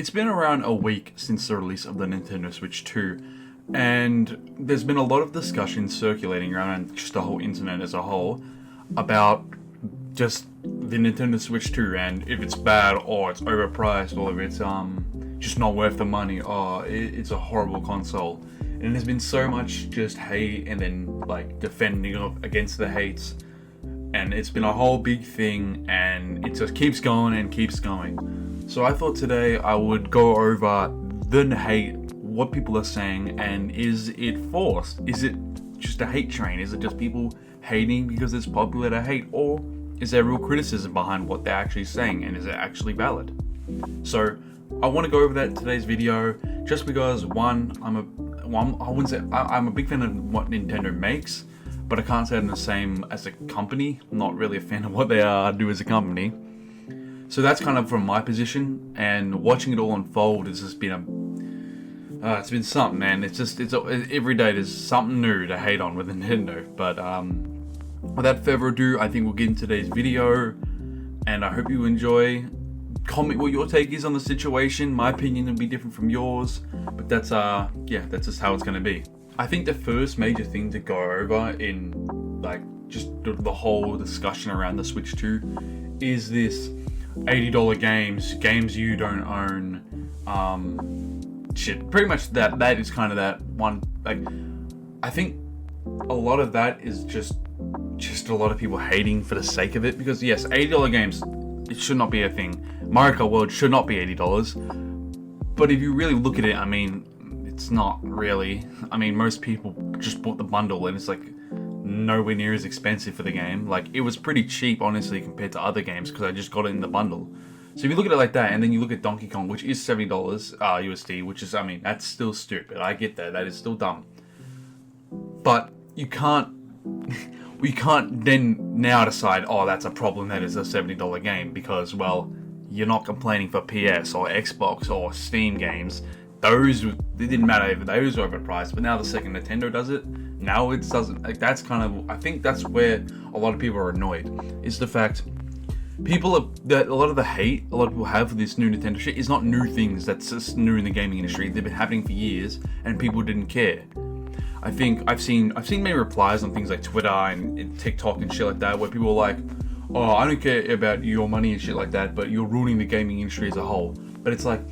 It's been around a week since the release of the Nintendo Switch 2, and there's been a lot of discussion circulating around just the whole internet as a whole about just the Nintendo Switch 2 and if it's bad or it's overpriced or if it's just not worth the money or it's a horrible console. And there's been so much just hate and then like defending against the hates, and it's been a whole big thing and it just keeps going and keeps going. So I thought today I would go over the hate, what people are saying, and is it forced? Is it just a hate train? Is it just people hating because it's popular to hate, or is there real criticism behind what they're actually saying, and is it actually valid? So I want to go over that in today's video, just because I'm a big fan of what Nintendo makes, but I can't say I'm the same as a company. I'm not really a fan of what they do as a company. So that's kind of from my position, and watching it all unfold has just been it's been something, man. It's every day there's something new to hate on with Nintendo. But without further ado, I think we'll get into today's video, and I hope you enjoy. Comment what your take is on the situation. My opinion will be different from yours, but that's just how it's going to be. I think the first major thing to go over in like just the whole discussion around the Switch 2 is this $80 games you don't own shit. Pretty much that is kind of that one. Like, I think a lot of that is just a lot of people hating for the sake of it, because yes, $80 games, it should not be a thing. Mario Kart World should not be $80, but if you really look at it, I mean, it's not really. I mean, most people just bought the bundle and it's like nowhere near as expensive for the game. Like, it was pretty cheap, honestly, compared to other games, because I just got it in the bundle. So if you look at it like that, and then you look at Donkey Kong, which is $70 USD, which is, I mean, that's still stupid. I get that. That is still dumb. But you can't then now decide, oh, that's a problem, that is a $70 game, because, well, you're not complaining for PS or Xbox or Steam games. Those, it didn't matter if those were overpriced, but now the second Nintendo does it, now it doesn't. Like, that's kind of, I think that's where a lot of people are annoyed, is the fact that a lot of the hate a lot of people have for this new Nintendo shit is not new things that's just new in the gaming industry. They've been happening for years and people didn't care. I think I've seen many replies on things like Twitter and TikTok and shit like that, where people are like, oh, I don't care about your money and shit like that, but you're ruining the gaming industry as a whole. But it's like,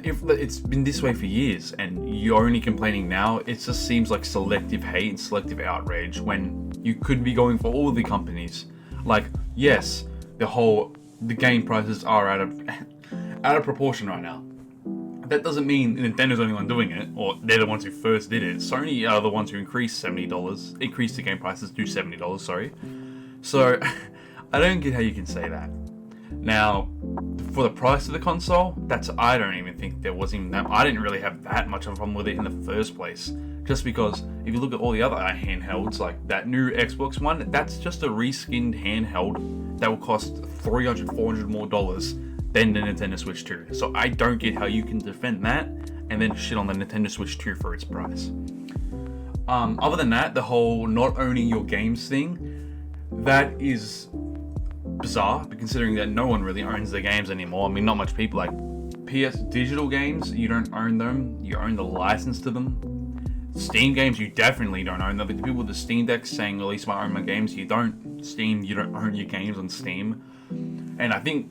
if it's been this way for years and you're only complaining now, it just seems like selective hate and selective outrage, when you could be going for all the companies. Like, yes, the game prices are out of proportion right now. That doesn't mean Nintendo's the only one doing it, or they're the ones who first did it. Sony are the ones who increased the game prices to $70, sorry. So, I don't get how you can say that. Now, for the price of the console, I don't even think there was even that. I didn't really have that much of a problem with it in the first place. Just because, if you look at all the other handhelds, like that new Xbox One, that's just a reskinned handheld that will cost $300, $400 more than the Nintendo Switch 2. So I don't get how you can defend that and then shit on the Nintendo Switch 2 for its price. Other than that, the whole not owning your games thing, that is bizarre, considering that no one really owns their games anymore. I mean, not much people. Like PS digital games, you don't own them, you own the license to them. Steam games, you definitely don't own them. The people with the Steam Deck saying, at least I own my games, you don't. Steam, you don't own your games on Steam. And I think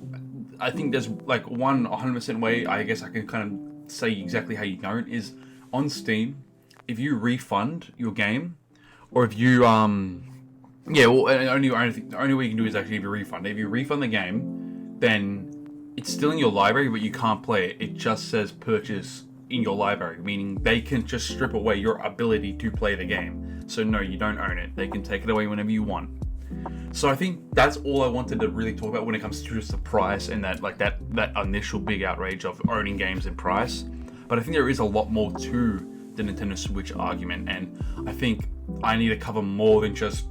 there's like 100% way, I guess I can kind of say exactly how you don't, is on Steam, if you refund your game, or if you, the only way you can do is actually if you refund. If you refund the game, then it's still in your library, but you can't play it. It just says purchase in your library, meaning they can just strip away your ability to play the game. So no, you don't own it. They can take it away whenever you want. So I think that's all I wanted to really talk about when it comes to just the price and that initial big outrage of owning games and price. But I think there is a lot more to the Nintendo Switch argument, and I think I need to cover more than just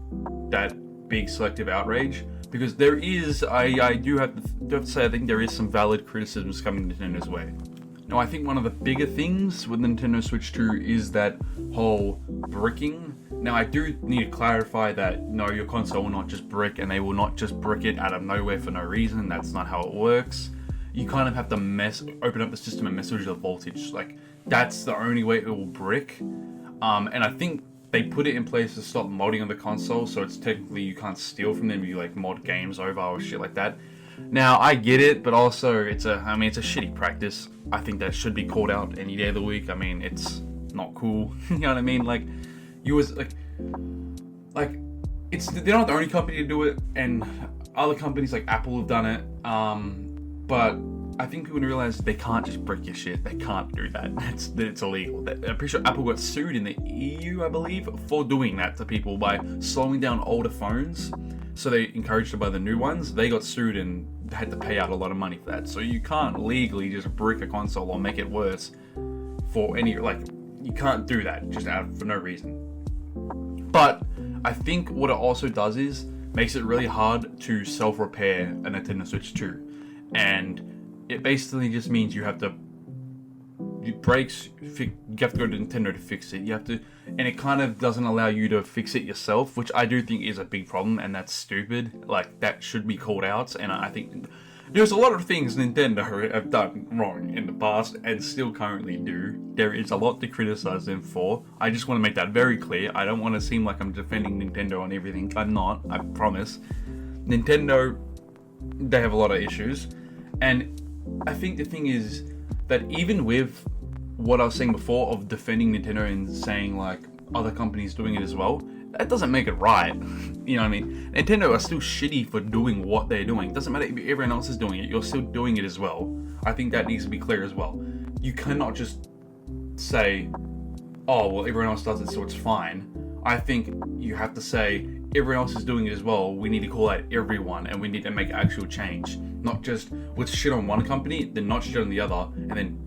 that big selective outrage, because there is, I do have to say, I think there is some valid criticisms coming Nintendo's way. Now, I think one of the bigger things with Nintendo Switch 2 is that whole bricking. Now, I do need to clarify that no, your console will not just brick, and they will not just brick it out of nowhere for no reason. That's not how it works. you kind of have to open up the system and mess with the voltage. Like, that's the only way it will brick. And I think they put it in place to stop modding on the console, so it's technically you can't steal from them if you like mod games over or shit like that. Now I get it, but also it's a shitty practice. I think that should be called out any day of the week. I mean, it's not cool. You know what I mean? Like, they're not the only company to do it, and other companies like Apple have done it. But I think people realize they can't just brick your shit. They can't do that. It's illegal. I'm pretty sure Apple got sued in the EU, I believe, for doing that to people by slowing down older phones. So they encouraged to buy the new ones. They got sued and had to pay out a lot of money for that. So you can't legally just brick a console or make it worse for any, like, you can't do that just for no reason. But I think what it also does is makes it really hard to self-repair a Nintendo Switch 2. And it basically just means you have to, you have to go to Nintendo to fix it. And it kind of doesn't allow you to fix it yourself, which I do think is a big problem, and that's stupid. Like, that should be called out. And I think there's a lot of things Nintendo have done wrong in the past and still currently do. There is a lot to criticize them for. I just want to make that very clear. I don't want to seem like I'm defending Nintendo on everything. I'm not, I promise. Nintendo, they have a lot of issues. And I think the thing is that even with what I was saying before of defending Nintendo and saying like other companies doing it as well, that doesn't make it right. You know what I mean? Nintendo are still shitty for doing what they're doing. It doesn't matter if everyone else is doing it, you're still doing it as well. I think that needs to be clear as well. You cannot just say, oh, well, everyone else does it, so it's fine. I think you have to say, everyone else is doing it as well. We need to call out everyone and we need to make actual change. Not just with shit on one company, then not shit on the other, and then,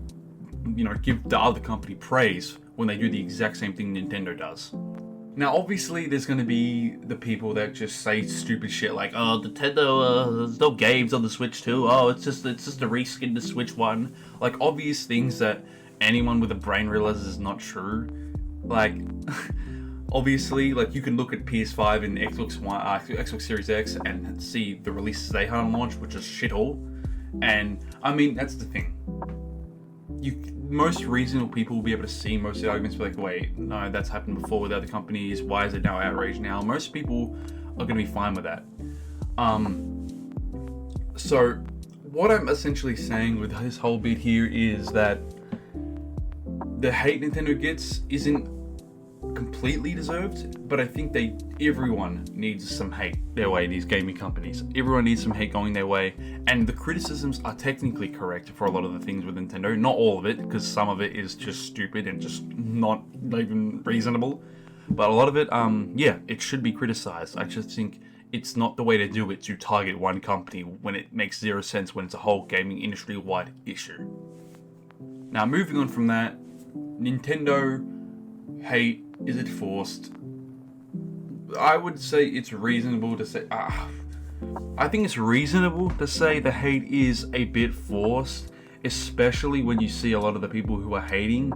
you know, give the other company praise when they do the exact same thing Nintendo does. Now, obviously, there's going to be the people that just say stupid shit like, "Oh, Nintendo, there's no games on the Switch 2. Oh, it's just a reskin to Switch 1." Like, obvious things that anyone with a brain realizes is not true. Like, obviously, like, you can look at PS5 and Xbox Series X and see the releases they had on launch, which is shithole. And I mean, that's the thing. Most reasonable people will be able to see most of the arguments, be like, wait, no, that's happened before with other companies. Why is it now outrage now? Most people are going to be fine with that. So what I'm essentially saying with this whole bit here is that the hate Nintendo gets isn't completely deserved, but I think everyone needs some hate their way, these gaming companies. Everyone needs some hate going their way, and the criticisms are technically correct for a lot of the things with Nintendo. Not all of it, because some of it is just stupid and just not even reasonable. But a lot of it, yeah, it should be criticized. I just think it's not the way to do it to target one company when it makes zero sense when it's a whole gaming industry-wide issue. Now, moving on from that, Nintendo hate, is it forced? I would say it's reasonable to say, I think it's reasonable to say the hate is a bit forced, especially when you see a lot of the people who are hating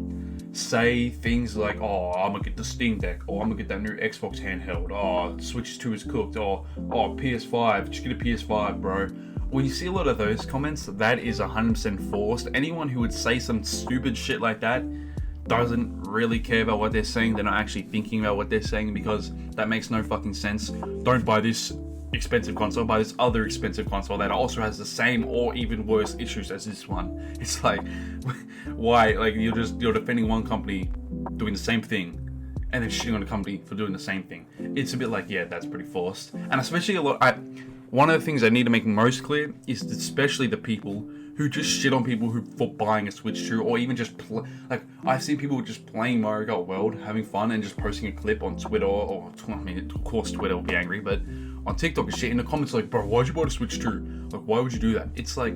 say things like, oh, I'm gonna get the Steam Deck, or I'm gonna get that new Xbox handheld, oh, Switch 2 is cooked, or oh, PS5, just get a PS5, bro. When you see a lot of those comments, that is 100% forced. Anyone who would say some stupid shit like that doesn't really care about what they're saying. They're not actually thinking about what they're saying, because that makes no fucking sense. Don't buy this expensive console, buy this other expensive console that also has the same or even worse issues as this one. It's like, why? Like, you're defending one company doing the same thing and then shitting on a company for doing the same thing. It's a bit like, yeah, that's pretty forced. And especially one of the things I need to make most clear is especially the people who just shit on people for buying a Switch 2, or even just like, I've seen people just playing Mario Kart World, having fun, and just posting a clip on Twitter, or I mean, of course Twitter will be angry, but on TikTok and shit, in the comments like, bro, why'd you buy a Switch 2? Like, why would you do that? It's like,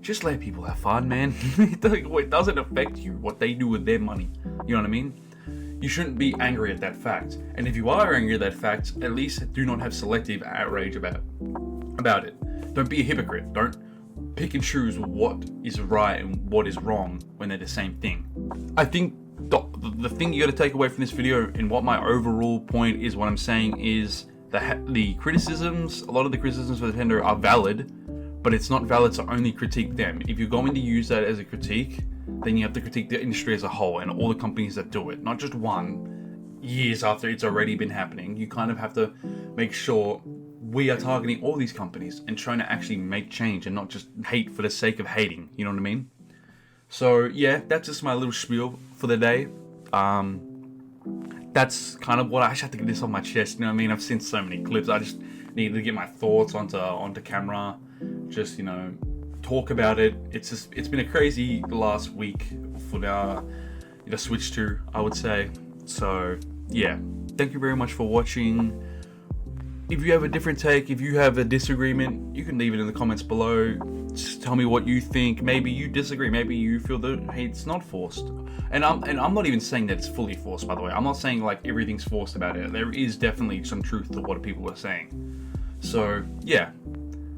just let people have fun, man. It doesn't affect you what they do with their money. You know what I mean? You shouldn't be angry at that fact. And if you are angry at that fact, at least do not have selective outrage about it. Don't be a hypocrite. Don't pick and choose what is right and what is wrong when they're the same thing. I think the thing you got to take away from this video, and what my overall point is, what I'm saying is the criticisms, a lot of the criticisms for Nintendo are valid, but it's not valid to only critique them. If you're going to use that as a critique, then you have to critique the industry as a whole and all the companies that do it, not just one years after it's already been happening. You kind of have to make sure we are targeting all these companies and trying to actually make change and not just hate for the sake of hating. You know what I mean? So yeah, that's just my little spiel for the day. That's kind of what I just have to get this off my chest. You know what I mean? I've seen so many clips. I just needed to get my thoughts onto camera. Just, you know, talk about it. It's been a crazy last week for the Switch 2, I would say. So yeah, thank you very much for watching. If you have a different take, if you have a disagreement, you can leave it in the comments below. Just tell me what you think. Maybe you disagree. Maybe you feel that hate's not forced. And I'm not even saying that it's fully forced, by the way. I'm not saying like everything's forced about it. There is definitely some truth to what people are saying. So yeah,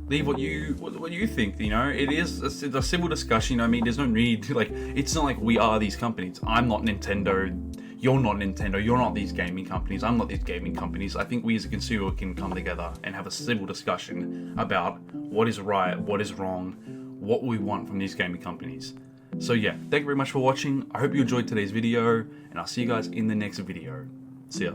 leave what you think. You know, it's a civil discussion. I mean, there's no need to, like, it's not like we are these companies. I'm not Nintendo. You're not Nintendo, you're not these gaming companies, I'm not these gaming companies. I think we as a consumer can come together and have a civil discussion about what is right, what is wrong, what we want from these gaming companies. So yeah, thank you very much for watching. I hope you enjoyed today's video, and I'll see you guys in the next video. See ya.